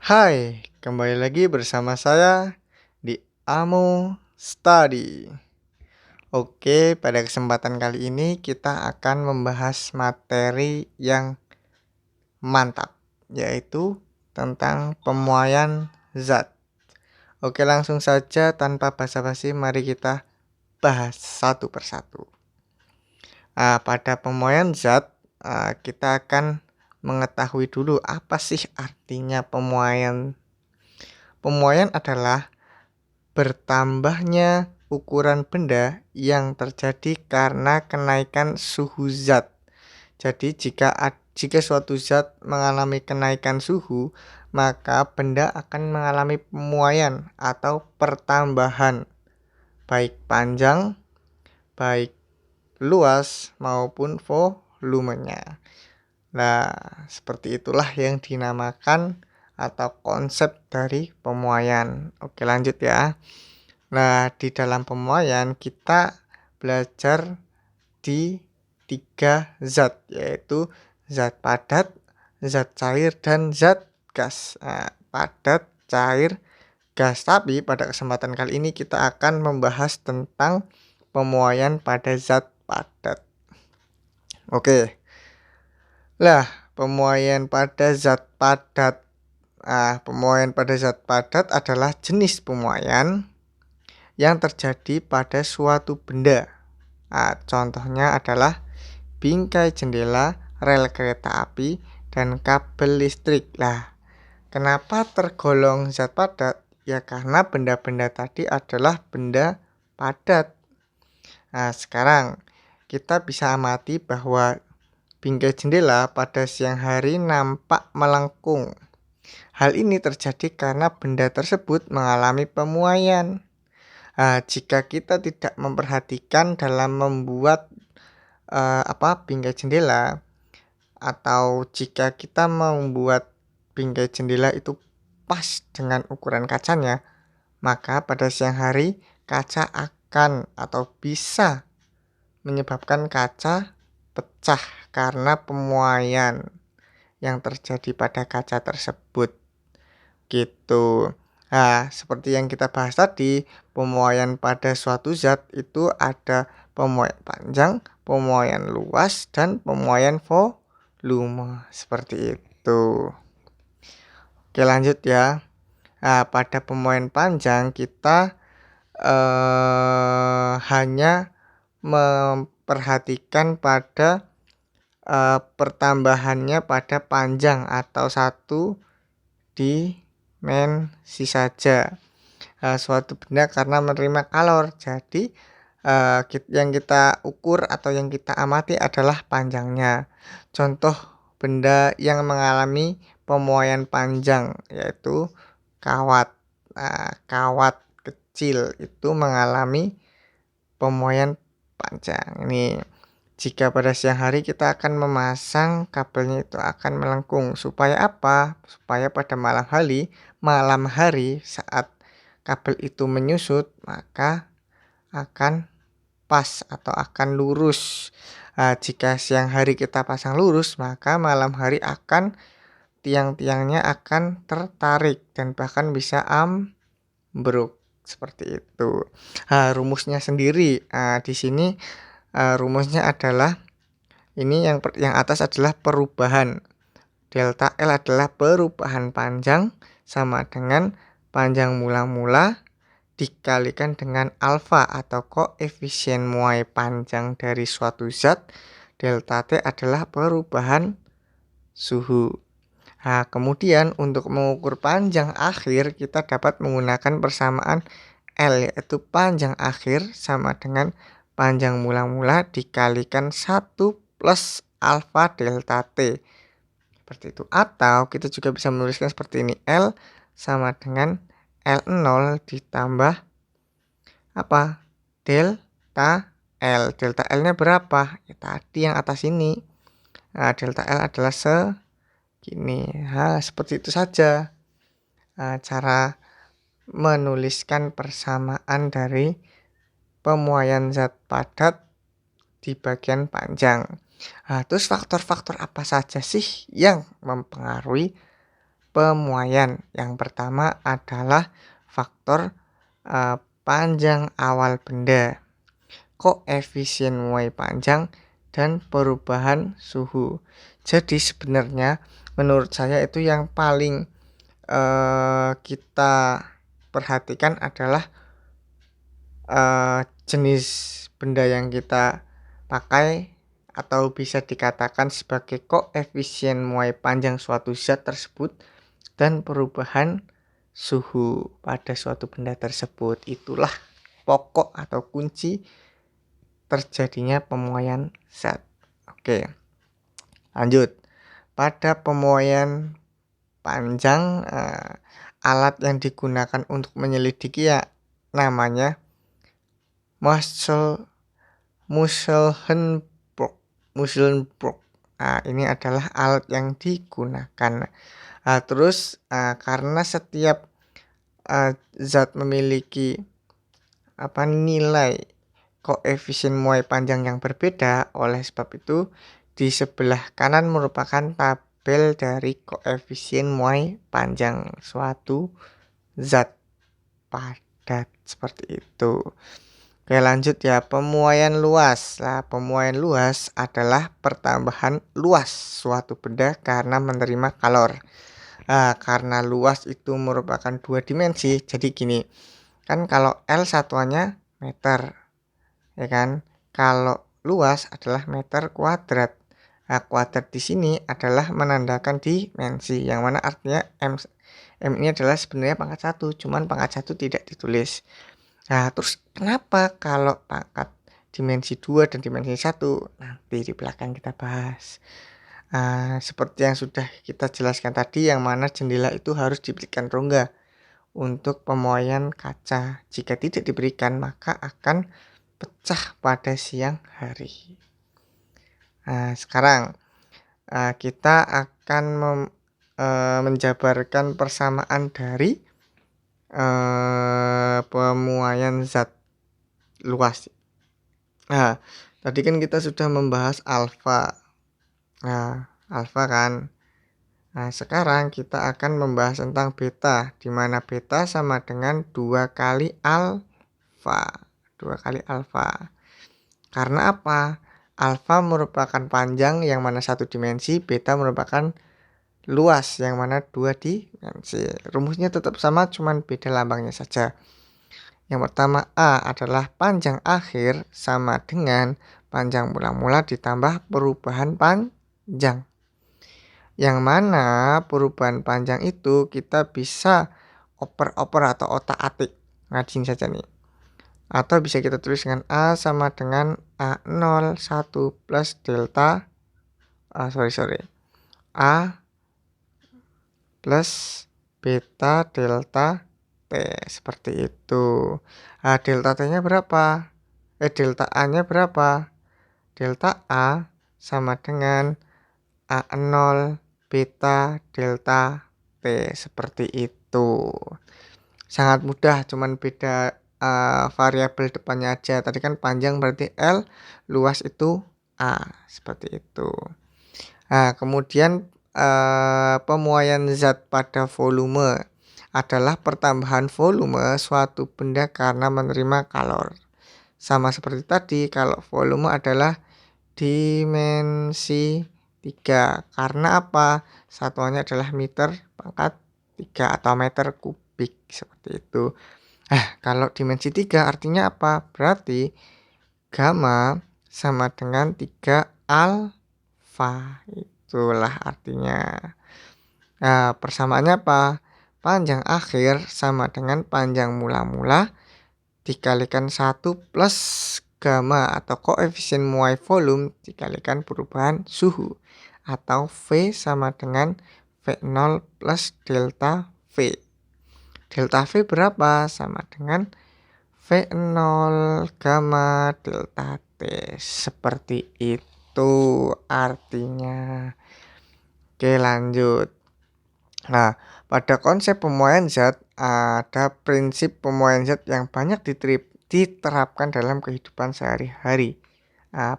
Hai, kembali lagi bersama saya di Amo Study. Oke, pada kesempatan kali ini kita akan membahas materi yang mantap, yaitu tentang pemuaian zat. Oke, langsung saja tanpa basa-basi, mari kita bahas satu persatu. Pada pemuaian zat, kita akan mengetahui dulu apa sih artinya pemuaian. Pemuaian adalah bertambahnya ukuran benda yang terjadi karena kenaikan suhu zat. Jadi jika suatu zat mengalami kenaikan suhu, maka benda akan mengalami pemuaian atau pertambahan, baik panjang, baik luas maupun volumenya. Nah, seperti itulah yang dinamakan atau konsep dari pemuaian. Oke, lanjut ya. Nah, di dalam pemuaian kita belajar di 3 zat, yaitu zat padat, zat cair, dan zat gas. Padat, cair, gas. Tapi pada kesempatan kali ini kita akan membahas tentang pemuaian pada zat padat. Oke. Lah, pemuaian pada zat padat. Pemuaian pada zat padat adalah jenis pemuaian yang terjadi pada suatu benda. Contohnya adalah bingkai jendela, rel kereta api, dan kabel listrik. Lah, kenapa tergolong zat padat? Ya karena benda-benda tadi adalah benda padat. Sekarang kita bisa amati bahwa bingkai jendela pada siang hari nampak melengkung. Hal ini terjadi karena benda tersebut mengalami pemuaian. Jika kita tidak memperhatikan dalam membuat bingkai jendela, atau jika kita membuat bingkai jendela itu pas dengan ukuran kacanya, maka pada siang hari kaca akan atau bisa menyebabkan kaca pecah karena pemuaian yang terjadi pada kaca tersebut. Gitu. Seperti yang kita bahas tadi, pemuaian pada suatu zat itu ada pemuaian panjang, pemuaian luas, dan pemuaian volume. Seperti itu. Oke, lanjut ya. Pada pemuaian panjang kita hanya memperhatikan pada pertambahannya pada panjang atau satu dimensi saja. Suatu benda karena menerima kalor. Jadi yang kita ukur atau yang kita amati adalah panjangnya. Contoh benda yang mengalami pemuaian panjang yaitu kawat. Kawat kecil itu mengalami pemuaian panjang. Ini jika pada siang hari kita akan memasang kabelnya itu akan melengkung. Supaya apa? Supaya pada malam hari saat kabel itu menyusut, maka akan pas atau akan lurus. Jika siang hari kita pasang lurus, maka malam hari akan tiang-tiangnya akan tertarik dan bahkan bisa ambruk. Seperti itu. Rumusnya sendiri di sini rumusnya adalah ini yang atas adalah perubahan. Delta L adalah perubahan panjang sama dengan panjang mula-mula dikalikan dengan alfa atau koefisien muai panjang dari suatu zat. Delta T adalah perubahan suhu. Kemudian untuk mengukur panjang akhir kita dapat menggunakan persamaan L, yaitu panjang akhir sama dengan panjang mula-mula dikalikan 1 plus alfa delta T. Seperti itu. Atau kita juga bisa menuliskan seperti ini. L sama dengan L0 ditambah delta L. Delta L-nya berapa? Ya, tadi yang atas ini. Delta L adalah segini. Seperti itu saja cara menuliskan persamaan dari pemuaian zat padat di bagian panjang. Terus faktor-faktor apa saja sih yang mempengaruhi pemuaian. Yang pertama adalah faktor panjang awal benda, koefisien muai panjang, dan perubahan suhu. Jadi sebenarnya menurut saya itu yang paling kita perhatikan adalah jenis benda yang kita pakai atau bisa dikatakan sebagai koefisien muai panjang suatu zat tersebut dan perubahan suhu pada suatu benda tersebut. Itulah pokok atau kunci terjadinya pemuaian zat. Oke, lanjut. Pada pemuaian panjang, alat yang digunakan untuk menyelidiki ya namanya Musselhenbrock. Ini adalah alat yang digunakan. Terus karena setiap zat memiliki nilai koefisien muai panjang yang berbeda, oleh sebab itu di sebelah kanan merupakan tabel dari koefisien muai panjang suatu zat padat seperti itu. Oke, lanjut ya, pemuaian luas. Nah, pemuaian luas adalah pertambahan luas suatu benda karena menerima kalor. Karena luas itu merupakan 2 dimensi, jadi gini, kan kalau L satuannya meter, ya kan? Kalau luas adalah meter kuadrat. Kuadrat di sini adalah menandakan dimensi, yang mana artinya M ini adalah sebenarnya pangkat 1, cuman pangkat 1 tidak ditulis. Terus kenapa kalau pangkat dimensi 2 dan dimensi 1? Nanti di belakang kita bahas. Seperti yang sudah kita jelaskan tadi, yang mana jendela itu harus diberikan rongga untuk pemuaian kaca. Jika tidak diberikan, maka akan pecah pada siang hari. Sekarang kita akan menjabarkan persamaan dari pemuaian zat luas. Tadi kan kita sudah membahas alfa. Alfa kan. Sekarang kita akan membahas tentang beta, di mana beta sama dengan 2 kali alfa. 2 kali alfa. Karena apa? Alfa merupakan panjang yang mana 1 dimensi, beta merupakan luas yang mana 2 dimensi. Rumusnya tetap sama, cuman beda lambangnya saja. Yang pertama, A adalah panjang akhir sama dengan panjang mula-mula ditambah perubahan panjang. Yang mana perubahan panjang itu kita bisa oper-oper atau otak-atik. Ngajin saja nih. Atau bisa kita tulis dengan A sama dengan A01 plus delta A plus beta delta T, seperti itu. Delta T-nya berapa? Delta A-nya berapa? Delta A sama dengan A0 beta delta T, seperti itu. Sangat mudah, cuman beda variabel depannya aja. Tadi kan panjang berarti L, luas itu A, seperti itu. Kemudian pemuaian zat pada volume adalah pertambahan volume suatu benda karena menerima kalor. Sama seperti tadi, kalau volume adalah dimensi 3. Karena apa? Satuannya adalah meter pangkat 3 atau meter kubik, seperti itu. Kalau dimensi 3 artinya apa? Berarti gamma sama dengan 3 alfa. Itulah artinya. Persamaannya apa? Panjang akhir sama dengan panjang mula-mula dikalikan 1 plus gamma atau koefisien muai volume dikalikan perubahan suhu, atau V sama dengan V0 plus delta V. Delta V berapa? Sama dengan V0 gamma delta T. Seperti itu artinya. Oke, lanjut. Pada konsep pemuaian zat, ada prinsip pemuaian zat yang banyak diterapkan dalam kehidupan sehari-hari.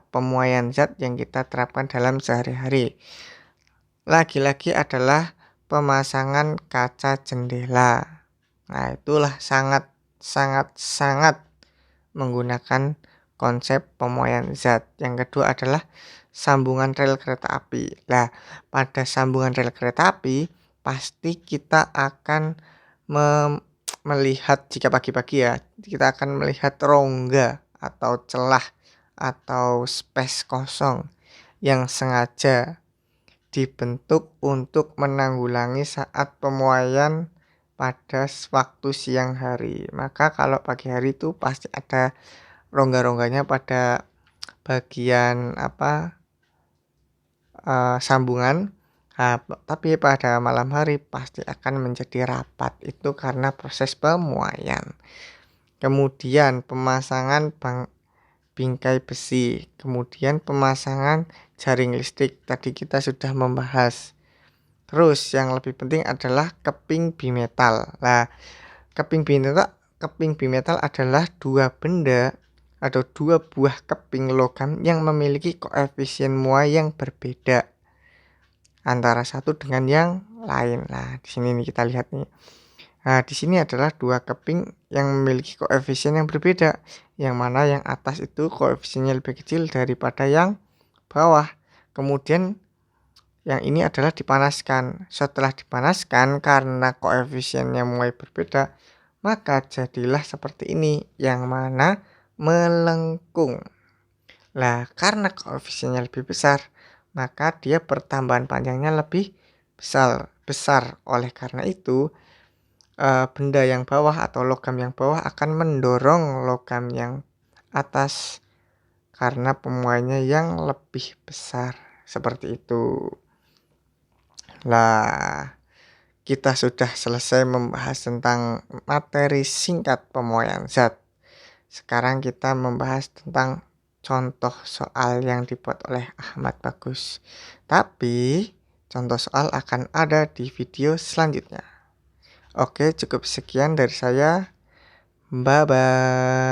Pemuaian zat yang kita terapkan dalam sehari-hari lagi-lagi adalah pemasangan kaca jendela. Nah, itulah sangat sangat sangat menggunakan konsep pemuaian zat. Yang kedua adalah sambungan rel kereta api. Nah, pada sambungan rel kereta api pasti kita akan melihat, jika pagi-pagi ya, kita akan melihat rongga atau celah atau space kosong yang sengaja dibentuk untuk menanggulangi saat pemuaian pada waktu siang hari. Maka kalau pagi hari itu pasti ada rongga-rongganya pada bagian sambungan. Nah, tapi pada malam hari pasti akan menjadi rapat. Itu karena proses pemuaian. Kemudian pemasangan bingkai besi, kemudian pemasangan jaring listrik. Tadi kita sudah membahas. Terus yang lebih penting adalah keping bimetal. Nah, keping bimetal adalah dua benda atau dua buah keping logam yang memiliki koefisien muai yang berbeda antara satu dengan yang lain. Nah, di sini nih kita lihat nih. Nah, di sini adalah dua keping yang memiliki koefisien yang berbeda. Yang mana yang atas itu koefisiennya lebih kecil daripada yang bawah. Kemudian yang ini adalah dipanaskan. Setelah dipanaskan karena koefisiennya mulai berbeda, maka jadilah seperti ini, yang mana melengkung. Nah, karena koefisiennya lebih besar, maka dia pertambahan panjangnya lebih besar. Oleh karena itu, benda yang bawah atau logam yang bawah akan mendorong logam yang atas karena pemuaiannya yang lebih besar. Seperti itu. Nah, kita sudah selesai membahas tentang materi singkat pemuaian zat. Sekarang kita membahas tentang contoh soal yang dibuat oleh Ahmad Bagus. Tapi contoh soal akan ada di video selanjutnya. Oke, cukup sekian dari saya. Bye-bye.